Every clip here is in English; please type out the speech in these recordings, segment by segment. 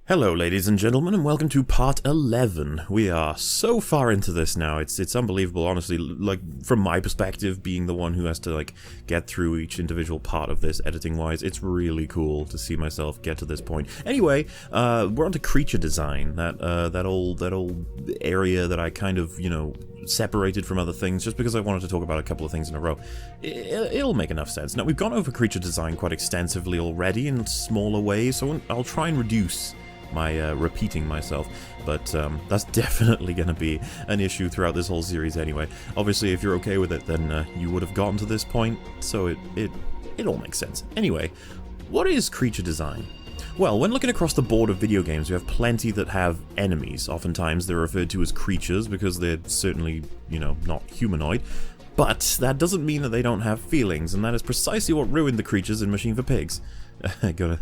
Hello ladies and gentlemen, and welcome to part 11. We are so far into this now, it's unbelievable, honestly, like, from my perspective, being the one who has to, like, get through each individual part of this, editing-wise. It's really cool to see myself get to this point. Anyway, we're on to creature design, that old area that I kind of, you know, separated from other things, just because I wanted to talk about a couple of things in a row. It'll make enough sense. Now, we've gone over creature design quite extensively already in smaller ways, so I'll try and reduce my repeating myself, but that's definitely going to be an issue throughout this whole series anyway. Obviously, if you're okay with it, then you would have gotten to this point, so it all makes sense. Anyway, what is creature design? Well, when looking across the board of video games, we have plenty that have enemies. Oftentimes they're referred to as creatures because they're certainly, you know, not humanoid. But that doesn't mean that they don't have feelings, and that is precisely what ruined the creatures in Machine for Pigs. Gotta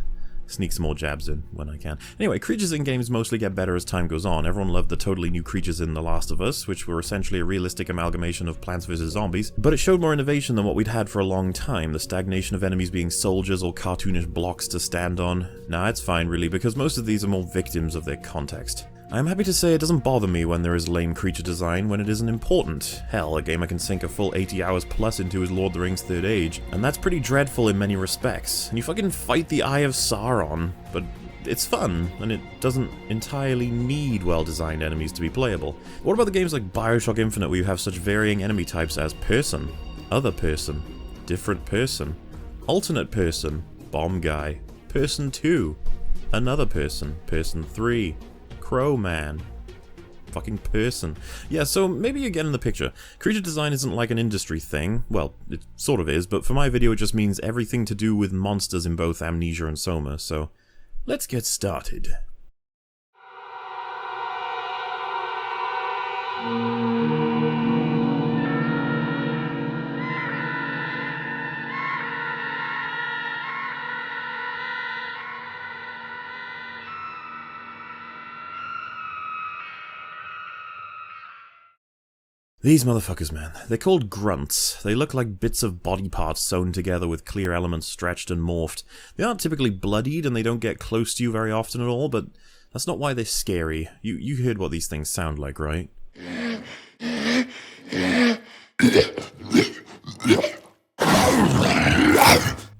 sneak some more jabs in when I can. Anyway, creatures in games mostly get better as time goes on. Everyone loved the totally new creatures in The Last of Us, which were essentially a realistic amalgamation of Plants vs. Zombies, but it showed more innovation than what we'd had for a long time, the stagnation of enemies being soldiers or cartoonish blocks to stand on. Nah, it's fine really, because most of these are more victims of their context. I'm happy to say it doesn't bother me when there is lame creature design when it isn't important. Hell, a game I can sink a full 80 hours plus into is Lord of the Rings Third Age, and that's pretty dreadful in many respects. And you fucking fight the Eye of Sauron, but it's fun, and it doesn't entirely need well-designed enemies to be playable. What about the games like Bioshock Infinite, where you have such varying enemy types as person, other person, different person, alternate person, bomb guy, person 2, another person, person 3, Crow Man. Fucking person. Yeah, so maybe you get in the picture. Creature design isn't like an industry thing. Well, it sort of is, but for my video it just means everything to do with monsters in both Amnesia and SOMA, so let's get started. These motherfuckers, man. They're called grunts. They look like bits of body parts sewn together with clear elements stretched and morphed. They aren't typically bloodied and they don't get close to you very often at all, but that's not why they're scary. You heard what these things sound like, right?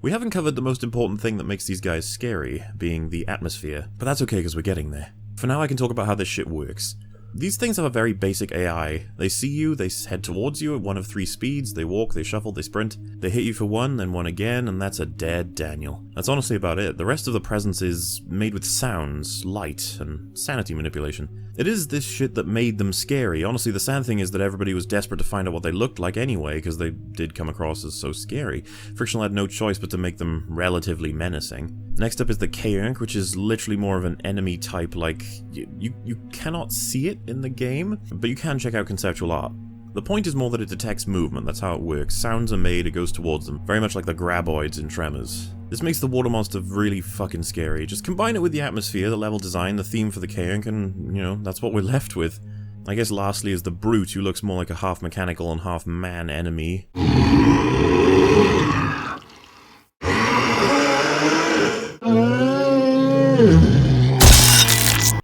We haven't covered the most important thing that makes these guys scary, being the atmosphere, but that's okay because we're getting there. For now I can talk about how this shit works. These things have a very basic AI. They see you, they head towards you at one of 3 speeds, they walk, they shuffle, they sprint, they hit you for 1, then 1 again, and that's a dead Daniel. That's honestly about it. The rest of the presence is made with sounds, light, and sanity manipulation. It is this shit that made them scary. Honestly, the sad thing is that everybody was desperate to find out what they looked like anyway, because they did come across as so scary. Frictional had no choice but to make them relatively menacing. Next up is the K-Unk, which is literally more of an enemy type, like, you cannot see it in the game, but you can check out conceptual art. The point is more that it detects movement, that's how it works. Sounds are made, it goes towards them, very much like the graboids in Tremors. This makes the water monster really fucking scary. Just combine it with the atmosphere, the level design, the theme for the K-Unk, and, you know, that's what we're left with. I guess lastly is the Brute, who looks more like a half mechanical and half man enemy.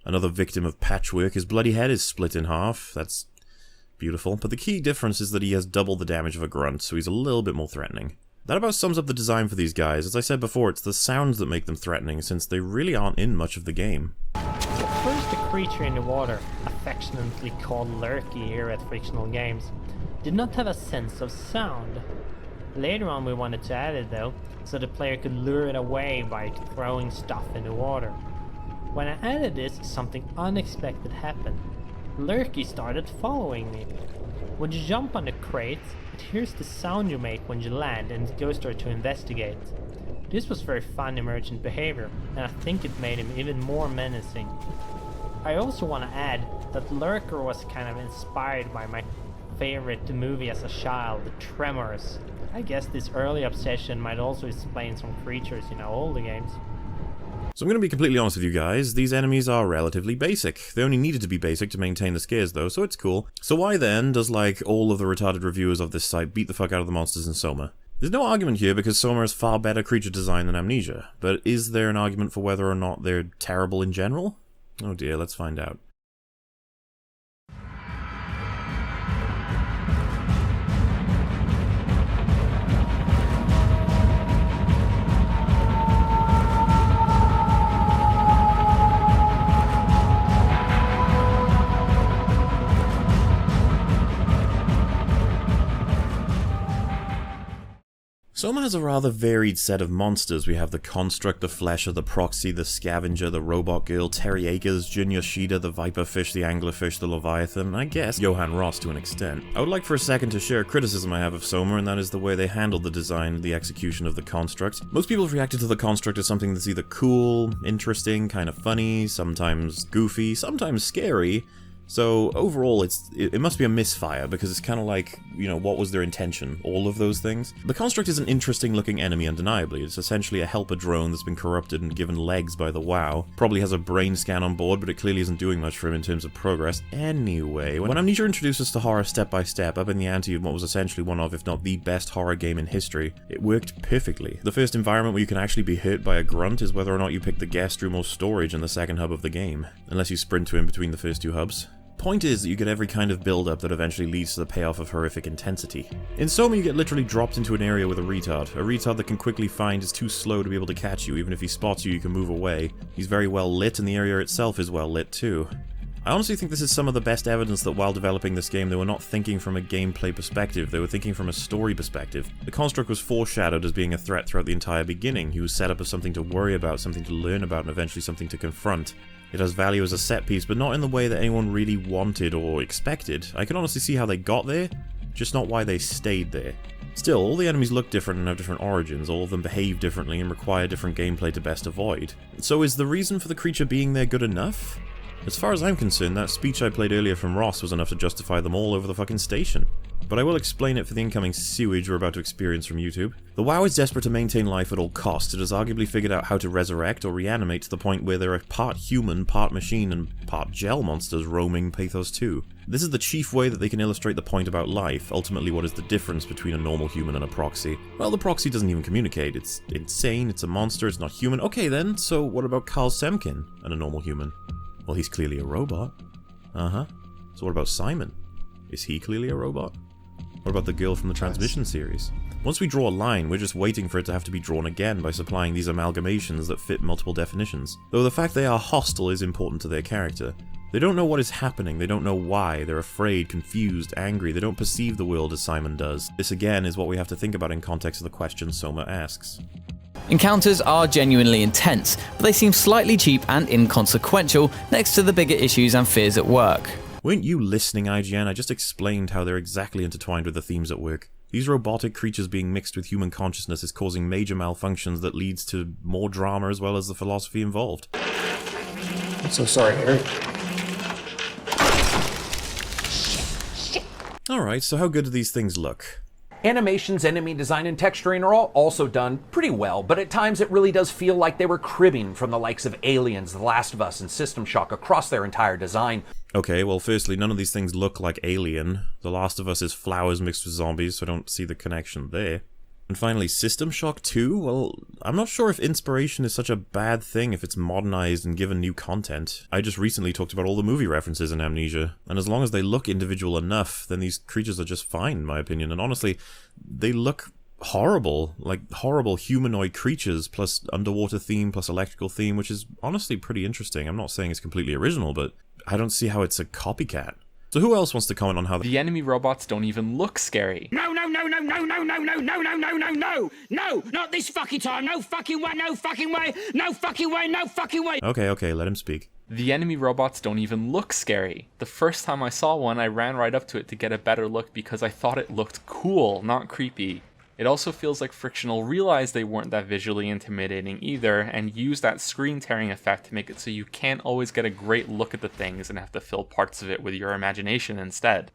Another victim of patchwork, his bloody head is split in half. That's beautiful. But the key difference is that he has double the damage of a grunt, so he's a little bit more threatening. That about sums up the design for these guys. As I said before, it's the sounds that make them threatening, since they really aren't in much of the game. So first, the creature in the water, affectionately called Lurky here at Frictional Games, did not have a sense of sound. Later on we wanted to add it though, so the player could lure it away by throwing stuff in the water. When I added this, something unexpected happened. Lurky started following me. When you jump on the crate, it hears the sound you make when you land and it goes there to investigate. This was very fun emergent behavior, and I think it made him even more menacing. I also want to add that Lurker was kind of inspired by my favorite movie as a child, Tremors. I guess this early obsession might also explain some creatures in our older games. So I'm going to be completely honest with you guys, these enemies are relatively basic. They only needed to be basic to maintain the scares though, so it's cool. So why then does, like, all of the retarded reviewers of this site beat the fuck out of the monsters in SOMA? There's no argument here because SOMA has far better creature design than Amnesia, but is there an argument for whether or not they're terrible in general? Oh dear, let's find out. SOMA has a rather varied set of monsters. We have the Construct, the Flesher, the Proxy, the Scavenger, the Robot Girl, Terry Akers, Jun Yoshida, the Viperfish, the Anglerfish, the Leviathan, and I guess Johan Ross to an extent. I would like for a second to share a criticism I have of SOMA, and that is the way they handled the design and the execution of the Construct. Most people have reacted to the Construct as something that's either cool, interesting, kind of funny, sometimes goofy, sometimes scary. So overall, it must be a misfire, because it's kind of like, you know, what was their intention? All of those things? The Construct is an interesting looking enemy, undeniably. It's essentially a helper drone that's been corrupted and given legs by the WoW. Probably has a brain scan on board, but it clearly isn't doing much for him in terms of progress. Anyway, when Amnesia introduced us to horror step by step, up in the ante of what was essentially one of, if not the best horror game in history, it worked perfectly. The first environment where you can actually be hurt by a grunt is whether or not you pick the guest room or storage in the second hub of the game, unless you sprint to him between the first two hubs. Point is that you get every kind of build-up that eventually leads to the payoff of horrific intensity. In SOMA, you get literally dropped into an area with a retard that can quickly find is too slow to be able to catch you. Even if he spots you, you can move away. He's very well lit, and the area itself is well lit too. I honestly think this is some of the best evidence that while developing this game, they were not thinking from a gameplay perspective, they were thinking from a story perspective. The Construct was foreshadowed as being a threat throughout the entire beginning. He was set up as something to worry about, something to learn about, and eventually something to confront. It has value as a set piece, but not in the way that anyone really wanted or expected. I can honestly see how they got there, just not why they stayed there. Still, all the enemies look different and have different origins, all of them behave differently and require different gameplay to best avoid. So is the reason for the creature being there good enough? As far as I'm concerned, that speech I played earlier from Ross was enough to justify them all over the fucking station. But I will explain it for the incoming sewage we're about to experience from YouTube. The WoW is desperate to maintain life at all costs. It has arguably figured out how to resurrect or reanimate to the point where there are part human, part machine, and part gel monsters roaming Pathos 2. This is the chief way that they can illustrate the point about life. Ultimately, what is the difference between a normal human and a proxy? Well, the proxy doesn't even communicate. It's insane, it's a monster, it's not human. Okay then, so what about Carl Semkin and a normal human? Well, he's clearly a robot. Uh-huh. So what about Simon? Is he clearly a robot? What about the girl from the Transmission series? Once we draw a line, we're just waiting for it to have to be drawn again by supplying these amalgamations that fit multiple definitions. Though the fact they are hostile is important to their character. They don't know what is happening, they don't know why, they're afraid, confused, angry, they don't perceive the world as Simon does. This again is what we have to think about in context of the question SOMA asks. Encounters are genuinely intense, but they seem slightly cheap and inconsequential next to the bigger issues and fears at work. Weren't you listening, IGN? I just explained how they're exactly intertwined with the themes at work. These robotic creatures being mixed with human consciousness is causing major malfunctions that leads to more drama as well as the philosophy involved. I'm so sorry, Eric. Alright, so how good do these things look? Animations, enemy design, and texturing are all also done pretty well, but at times it really does feel like they were cribbing from the likes of Aliens, The Last of Us, and System Shock across their entire design. Okay, well firstly, none of these things look like Alien. The Last of Us is flowers mixed with zombies, so I don't see the connection there. And finally, System Shock 2? Well, I'm not sure if inspiration is such a bad thing if it's modernized and given new content. I just recently talked about all the movie references in Amnesia, and as long as they look individual enough, then these creatures are just fine, in my opinion. And honestly, they look horrible, like horrible humanoid creatures, plus underwater theme, plus electrical theme, which is honestly pretty interesting. I'm not saying it's completely original, but I don't see how it's a copycat. So who else wants to comment on how the enemy robots don't even look scary? No, not this fucking time, no fucking way, no fucking way, no fucking way, no fucking way. Okay, let him speak. The enemy robots don't even look scary. The first time I saw one, I ran right up to it to get a better look because I thought it looked cool, not creepy. It also feels like Frictional realized they weren't that visually intimidating either, and used that screen tearing effect to make it so you can't always get a great look at the things and have to fill parts of it with your imagination instead.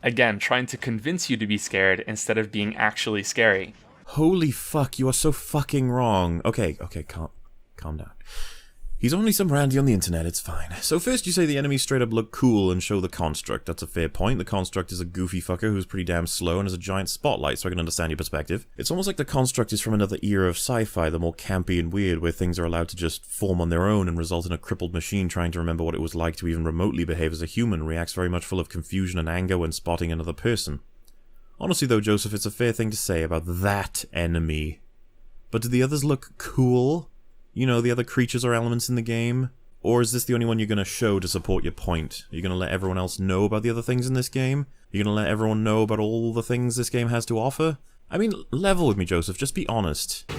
Again, trying to convince you to be scared instead of being actually scary. Holy fuck, you are so fucking wrong. Okay, calm down. He's only some randy on the internet, it's fine. So first you say the enemies straight up look cool and show the construct. That's a fair point. The construct is a goofy fucker who's pretty damn slow and has a giant spotlight, so I can understand your perspective. It's almost like the construct is from another era of sci-fi, the more campy and weird, where things are allowed to just form on their own and result in a crippled machine trying to remember what it was like to even remotely behave as a human, reacts very much full of confusion and anger when spotting another person. Honestly though, Joseph, it's a fair thing to say about that enemy. But do the others look cool? You know, the other creatures or elements in the game? Or is this the only one you're going to show to support your point? Are you going to let everyone else know about the other things in this game? You're going to let everyone know about all the things this game has to offer? I mean, level with me, Joseph, just be honest.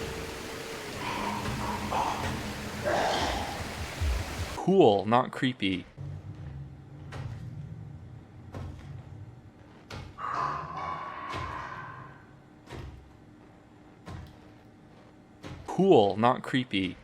Cool, not creepy. Cool, not creepy.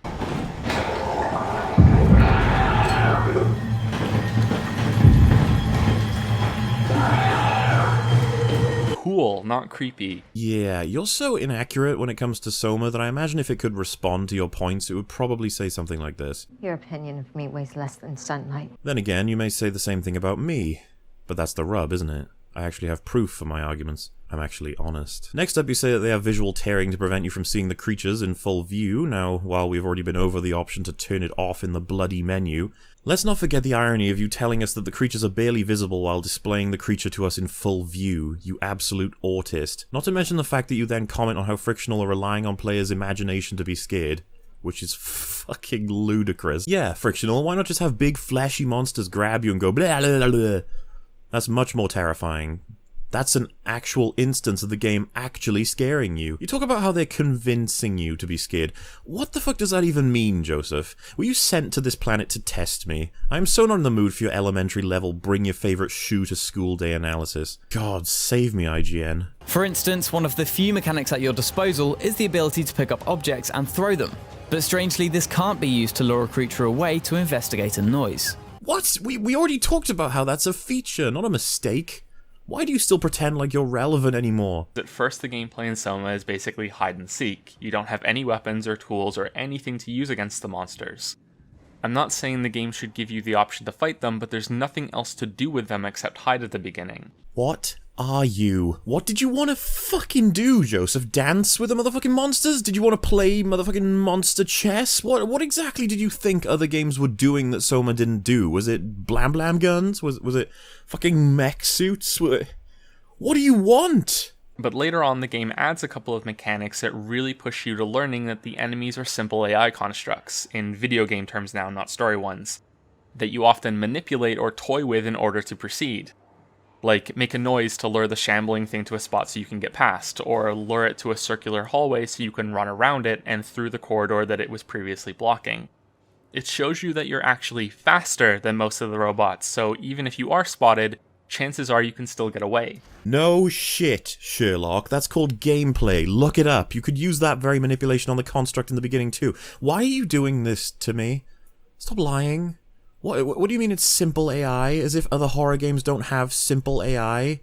Cool, not creepy. Yeah, you're so inaccurate when it comes to SOMA that I imagine if it could respond to your points, it would probably say something like this. Your opinion of me weighs less than sunlight. Then again, you may say the same thing about me. But that's the rub, isn't it? I actually have proof for my arguments. I'm actually honest. Next up, you say that they have visual tearing to prevent you from seeing the creatures in full view. Now, while we've already been over the option to turn it off in the bloody menu, let's not forget the irony of you telling us that the creatures are barely visible while displaying the creature to us in full view, you absolute autist. Not to mention the fact that you then comment on how Frictional are relying on players' imagination to be scared. Which is fucking ludicrous. Yeah, Frictional, why not just have big fleshy monsters grab you and go blah blah blah blah? That's much more terrifying. That's an actual instance of the game actually scaring you. You talk about how they're convincing you to be scared. What the fuck does that even mean, Joseph? Were you sent to this planet to test me? I am so not in the mood for your elementary level bring your favorite shoe to school day analysis. God, save me, IGN. For instance, one of the few mechanics at your disposal is the ability to pick up objects and throw them. But strangely, this can't be used to lure a creature away to investigate a noise. What? We already talked about how that's a feature, not a mistake. Why do you still pretend like you're relevant anymore? At first, the gameplay in SOMA is basically hide and seek. You don't have any weapons or tools or anything to use against the monsters. I'm not saying the game should give you the option to fight them, but there's nothing else to do with them except hide at the beginning. What are you? What did you want to fucking do, Joseph? Dance with the motherfucking monsters? Did you want to play motherfucking monster chess? What exactly did you think other games were doing that SOMA didn't do? Was it blam blam guns? Was it fucking mech suits? What do you want? But later on, the game adds a couple of mechanics that really push you to learning that the enemies are simple AI constructs, in video game terms now, not story ones, that you often manipulate or toy with in order to proceed. Like, make a noise to lure the shambling thing to a spot so you can get past, or lure it to a circular hallway so you can run around it and through the corridor that it was previously blocking. It shows you that you're actually faster than most of the robots, so even if you are spotted, chances are you can still get away. No shit, Sherlock. That's called gameplay. Look it up. You could use that very manipulation on the construct in the beginning too. Why are you doing this to me? Stop lying. What do you mean it's simple AI? As if other horror games don't have simple AI?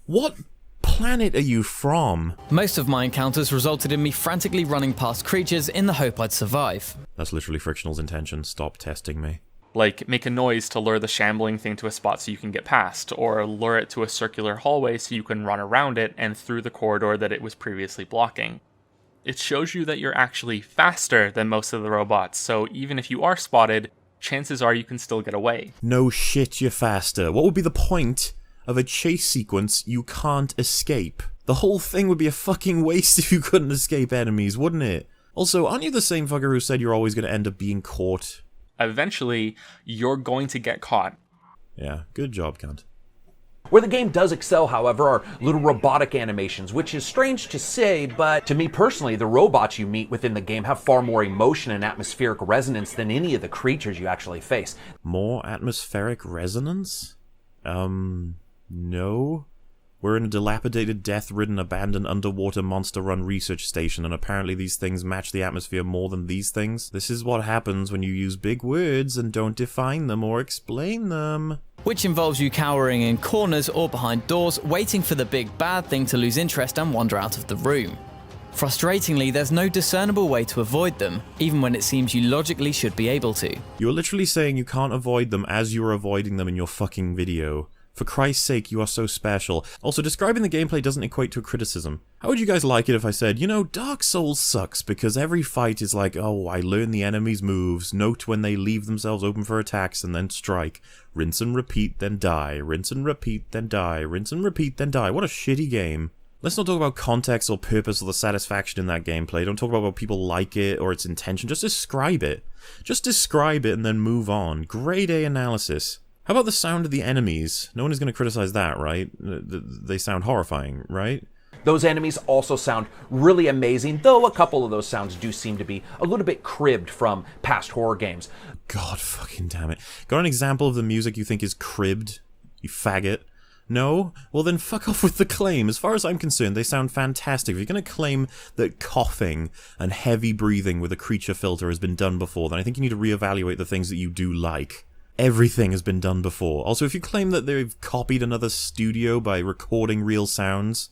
What planet are you from? Most of my encounters resulted in me frantically running past creatures in the hope I'd survive. That's literally Frictional's intention. Stop testing me. Like, make a noise to lure the shambling thing to a spot so you can get past, or lure it to a circular hallway so you can run around it and through the corridor that it was previously blocking. It shows you that you're actually faster than most of the robots, so even if you are spotted, chances are you can still get away. No shit, you're faster. What would be the point of a chase sequence you can't escape? The whole thing would be a fucking waste if you couldn't escape enemies, wouldn't it? Also, aren't you the same fucker who said you're always going to end up being caught? Eventually, you're going to get caught. Yeah, good job, cunt. Where the game does excel, however, are little robotic animations, which is strange to say, but to me personally, the robots you meet within the game have far more emotion and atmospheric resonance than any of the creatures you actually face. More atmospheric resonance? No. We're in a dilapidated, death-ridden, abandoned underwater monster run research station, and apparently these things match the atmosphere more than these things. This is what happens when you use big words and don't define them or explain them. Which involves you cowering in corners or behind doors, waiting for the big bad thing to lose interest and wander out of the room. Frustratingly, there's no discernible way to avoid them, even when it seems you logically should be able to. You're literally saying you can't avoid them as you're avoiding them in your fucking video. For Christ's sake, you are so special. Also, describing the gameplay doesn't equate to a criticism. How would you guys like it if I said, you know, Dark Souls sucks because every fight is like, oh, I learn the enemy's moves, note when they leave themselves open for attacks, and then strike. Rinse and repeat, then die. Rinse and repeat, then die. Rinse and repeat, then die. What a shitty game. Let's not talk about context or purpose or the satisfaction in that gameplay. Don't talk about how people like it or its intention. Just describe it. Just describe it and then move on. Grade A analysis. How about the sound of the enemies? No one is going to criticize that, right? They sound horrifying, right? Those enemies also sound really amazing, though a couple of those sounds do seem to be a little bit cribbed from past horror games. God fucking damn it. Got an example of the music you think is cribbed? You faggot. No? Well then fuck off with the claim. As far as I'm concerned, they sound fantastic. If you're going to claim that coughing and heavy breathing with a creature filter has been done before, then I think you need to reevaluate the things that you do like. Everything has been done before. Also, if you claim that they've copied another studio by recording real sounds,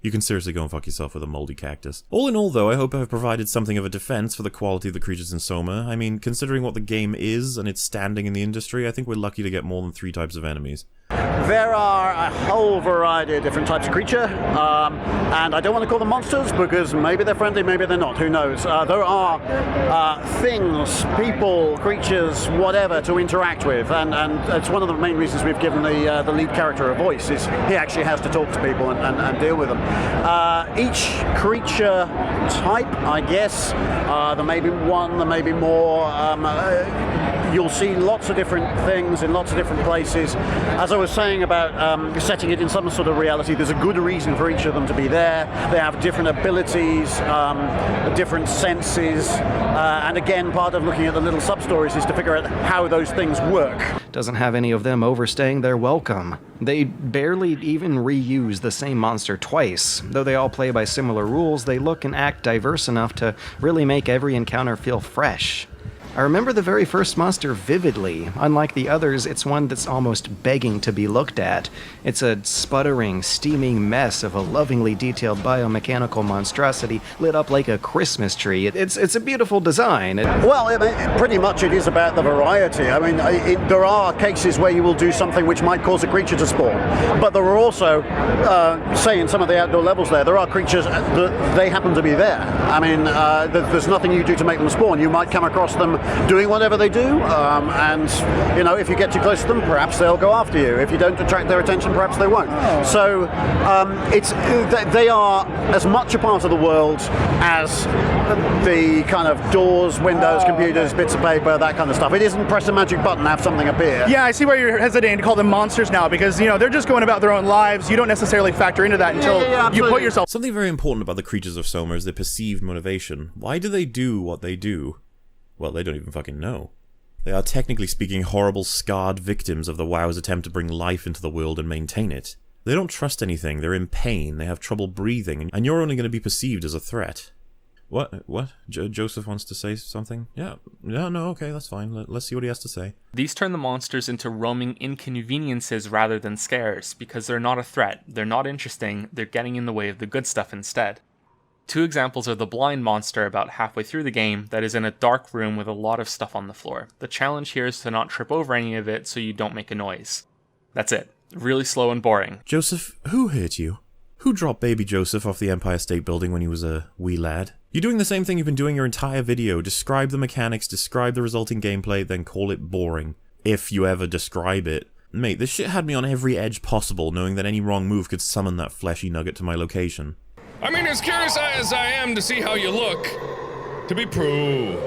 you can seriously go and fuck yourself with a moldy cactus. All in all, though, I hope I've provided something of a defense for the quality of the creatures in SOMA. I mean, considering what the game is and its standing in the industry, I think we're lucky to get more than 3 types of enemies. There are a whole variety of different types of creature, and I don't want to call them monsters because maybe they're friendly, maybe they're not, who knows. There are things, people, creatures, whatever to interact with, and it's one of the main reasons we've given the lead character a voice, is he actually has to talk to people and deal with them. Each creature type, I guess, there may be one, there may be more. You'll see lots of different things in lots of different places. As I was saying about setting it in some sort of reality, there's a good reason for each of them to be there. They have different abilities, different senses, and again, part of looking at the little sub-stories is to figure out how those things work. Doesn't have any of them overstaying their welcome. They barely even reuse the same monster twice. Though they all play by similar rules, they look and act diverse enough to really make every encounter feel fresh. I remember the very first monster vividly. Unlike the others, it's one that's almost begging to be looked at. It's a sputtering, steaming mess of a lovingly detailed biomechanical monstrosity lit up like a Christmas tree. It's a beautiful design. Well, pretty much it is about the variety. I mean, there are cases where you will do something which might cause a creature to spawn, but there are also, say in some of the outdoor levels there are creatures that they happen to be there. I mean, there's nothing you do to make them spawn. You might come across them doing whatever they do, and you know, if you get too close to them, perhaps they'll go after you. If you don't attract their attention, perhaps they won't. So they are as much a part of the world as the kind of doors, windows, computers, bits of paper, that kind of stuff. It isn't press a magic button, have something appear. Yeah, I see why you're hesitating to call them monsters now, because you know they're just going about their own lives. You don't necessarily factor into that until you put yourself. Something very important about the creatures of SOMA is their perceived motivation. Why do they do what they do? Well, they don't even fucking know. They are technically speaking horrible, scarred victims of the WoW's attempt to bring life into the world and maintain it. They don't trust anything, they're in pain, they have trouble breathing, and you're only going to be perceived as a threat. What? Joseph wants to say something? Yeah, no, okay, that's fine. Let's see what he has to say. These turn the monsters into roaming inconveniences rather than scares, because they're not a threat, they're not interesting, they're getting in the way of the good stuff instead. 2 examples are the blind monster about halfway through the game that is in a dark room with a lot of stuff on the floor. The challenge here is to not trip over any of it so you don't make a noise. That's it. Really slow and boring. Joseph, who hurt you? Who dropped baby Joseph off the Empire State Building when he was a wee lad? You're doing the same thing you've been doing your entire video. Describe the mechanics, describe the resulting gameplay, then call it boring. If you ever describe it. Mate, this shit had me on every edge possible, knowing that any wrong move could summon that fleshy nugget to my location. I mean, as curious as I am to see how you look, to be proved.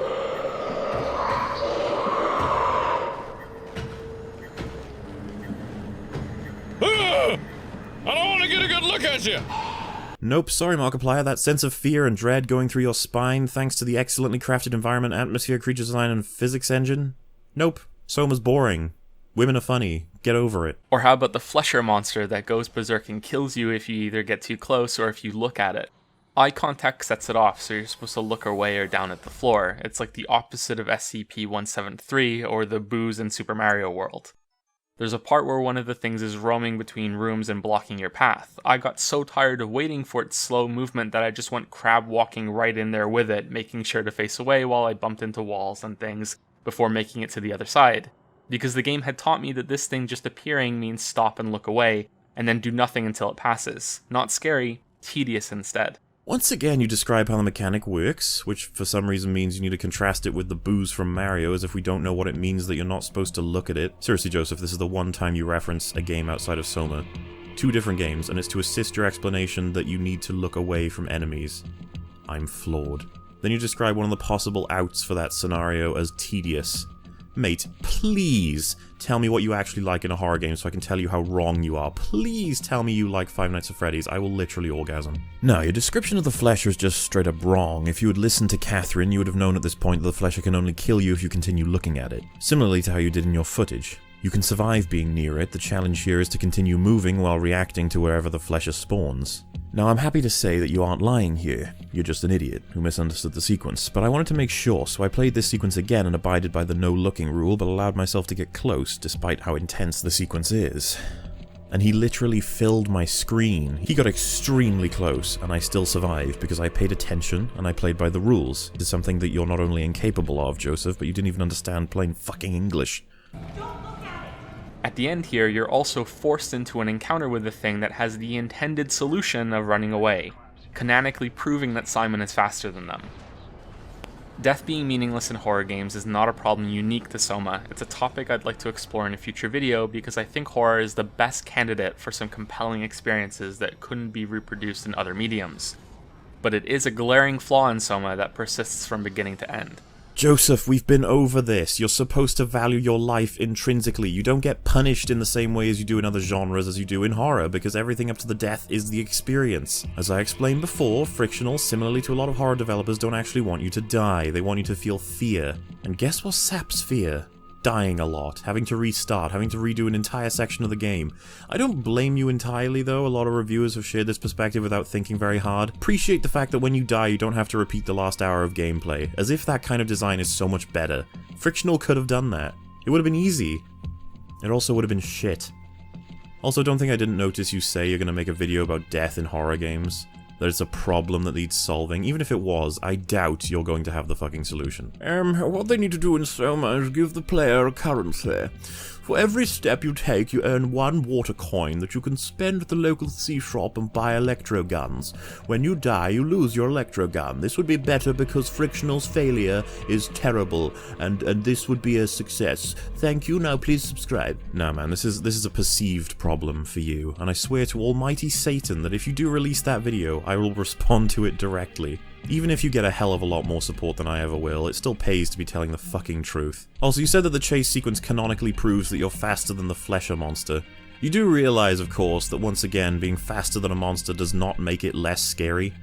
I don't want to get a good look at you. Nope, sorry Markiplier, that sense of fear and dread going through your spine thanks to the excellently crafted environment, atmosphere, creature design, and physics engine? Nope, SOMA's boring. Women are funny. Get over it. Or how about the Flesher monster that goes berserk and kills you if you either get too close or if you look at it? Eye contact sets it off, so you're supposed to look away or down at the floor. It's like the opposite of SCP-173 or the booze in Super Mario World. There's a part where one of the things is roaming between rooms and blocking your path. I got so tired of waiting for its slow movement that I just went crab walking right in there with it, making sure to face away while I bumped into walls and things before making it to the other side. Because the game had taught me that this thing just appearing means stop and look away, and then do nothing until it passes. Not scary, tedious instead. Once again, you describe how the mechanic works, which for some reason means you need to contrast it with the booze from Mario, as if we don't know what it means that you're not supposed to look at it. Seriously, Joseph, this is the one time you reference a game outside of SOMA. 2 different games, and it's to assist your explanation that you need to look away from enemies. I'm flawed. Then you describe one of the possible outs for that scenario as tedious. Mate, please tell me what you actually like in a horror game so I can tell you how wrong you are. Please tell me you like Five Nights at Freddy's. I will literally orgasm. No, your description of the Flesher is just straight up wrong. If you had listened to Catherine, you would have known at this point that the Flesher can only kill you if you continue looking at it. Similarly to how you did in your footage. You can survive being near it. The challenge here is to continue moving while reacting to wherever the Flesher spawns. Now, I'm happy to say that you aren't lying here. You're just an idiot who misunderstood the sequence, but I wanted to make sure, so I played this sequence again and abided by the no-looking rule, but allowed myself to get close, despite how intense the sequence is. And he literally filled my screen. He got extremely close, and I still survived, because I paid attention, and I played by the rules. It is something that you're not only incapable of, Joseph, but you didn't even understand plain fucking English. At the end here, you're also forced into an encounter with the thing that has the intended solution of running away, canonically proving that Simon is faster than them. Death being meaningless in horror games is not a problem unique to SOMA. It's a topic I'd like to explore in a future video because I think horror is the best candidate for some compelling experiences that couldn't be reproduced in other mediums. But it is a glaring flaw in SOMA that persists from beginning to end. Joseph, we've been over this. You're supposed to value your life intrinsically. You don't get punished in the same way as you do in other genres as you do in horror, because everything up to the death is the experience. As I explained before, Frictional, similarly to a lot of horror developers, don't actually want you to die. They want you to feel fear. And guess what saps fear? Dying a lot, having to restart, having to redo an entire section of the game. I don't blame you entirely though, a lot of reviewers have shared this perspective without thinking very hard. Appreciate the fact that when you die you don't have to repeat the last hour of gameplay, as if that kind of design is so much better. Frictional could have done that. It would have been easy. It also would have been shit. Also, don't think I didn't notice you say you're gonna make a video about death in horror games. That it's a problem that needs solving. Even if it was, I doubt you're going to have the fucking solution. What they need to do in SOMA is give the player a currency. For every step you take, you earn 1 water coin that you can spend at the local C-shop and buy electro guns. When you die, you lose your electro gun. This would be better because Frictional's failure is terrible, and this would be a success. Thank you, now please subscribe. No man, this is a perceived problem for you, and I swear to almighty Satan that if you do release that video, I will respond to it directly. Even if you get a hell of a lot more support than I ever will, it still pays to be telling the fucking truth. Also, you said that the chase sequence canonically proves that you're faster than the Flesher monster. You do realize, of course, that once again, being faster than a monster does not make it less scary.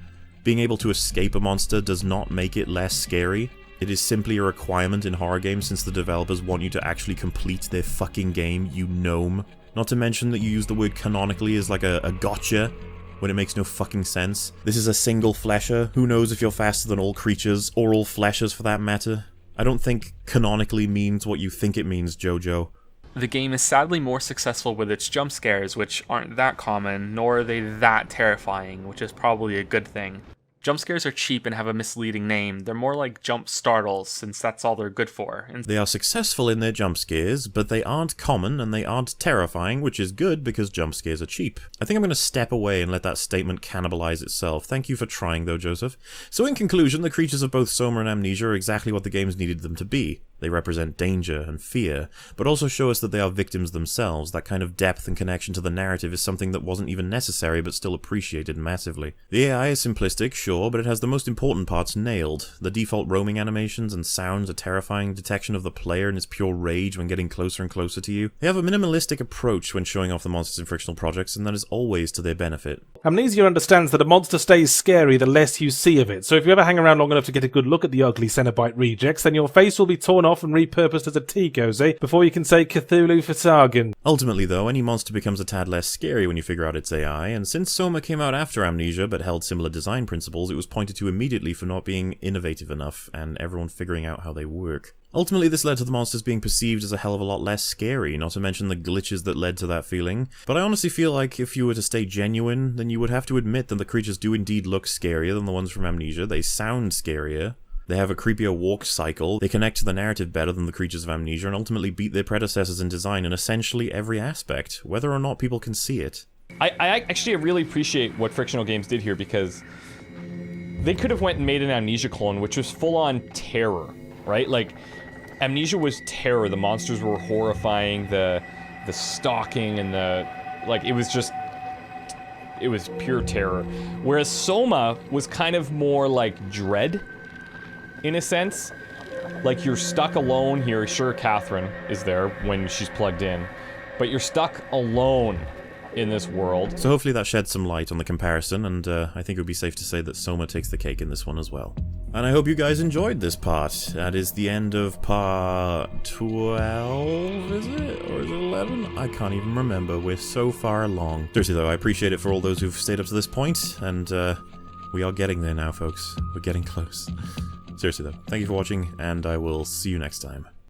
Being able to escape a monster does not make it less scary. It is simply a requirement in horror games since the developers want you to actually complete their fucking game, you gnome. Not to mention that you use the word canonically as like a gotcha, when it makes no fucking sense. This is a single Flesher. Who knows if you're faster than all creatures, or all Fleshers for that matter? I don't think canonically means what you think it means, Jojo. The game is sadly more successful with its jump scares, which aren't that common, nor are they that terrifying, which is probably a good thing. Jump scares are cheap and have a misleading name. They're more like jump startles, since that's all they're good for. They are successful in their jump scares, but they aren't common and they aren't terrifying, which is good because jump scares are cheap. I think I'm going to step away and let that statement cannibalize itself. Thank you for trying though, Joseph. So in conclusion, the creatures of both SOMA and Amnesia are exactly what the games needed them to be. They represent danger and fear, but also show us that they are victims themselves. That kind of depth and connection to the narrative is something that wasn't even necessary but still appreciated massively. The AI is simplistic, sure, but it has the most important parts nailed. The default roaming animations and sounds, a terrifying detection of the player in his pure rage when getting closer and closer to you. They have a minimalistic approach when showing off the monsters in Frictional projects, and that is always to their benefit. Amnesia understands that a monster stays scary the less you see of it, so if you ever hang around long enough to get a good look at the ugly Cenobite rejects, then your face will be torn off and repurposed as a tea cozy before you can say Cthulhu for Sargon. Ultimately though, any monster becomes a tad less scary when you figure out its AI, and since SOMA came out after Amnesia but held similar design principles, levels, it was pointed to immediately for not being innovative enough, and everyone figuring out how they work. Ultimately, this led to the monsters being perceived as a hell of a lot less scary, not to mention the glitches that led to that feeling. But I honestly feel like if you were to stay genuine, then you would have to admit that the creatures do indeed look scarier than the ones from Amnesia. They sound scarier. They have a creepier walk cycle, they connect to the narrative better than the creatures of Amnesia, and ultimately beat their predecessors in design in essentially every aspect, whether or not people can see it. I actually really appreciate what Frictional Games did here, because they could have went and made an Amnesia clone, which was full-on terror, right? Like, Amnesia was terror, the monsters were horrifying, the stalking and it was pure terror. Whereas Soma was kind of more like dread, in a sense. Like, you're stuck alone here. Sure, Catherine is there when she's plugged in, but you're stuck alone in this world. So hopefully that sheds some light on the comparison, and I think it would be safe to say that Soma takes the cake in this one as well. And I hope you guys enjoyed this part. That is the end of part 12, is it? Or is it 11? I can't even remember. We're so far along. Seriously though, I appreciate it for all those who've stayed up to this point, and we are getting there now, folks. We're getting close. Seriously though, thank you for watching, and I will see you next time.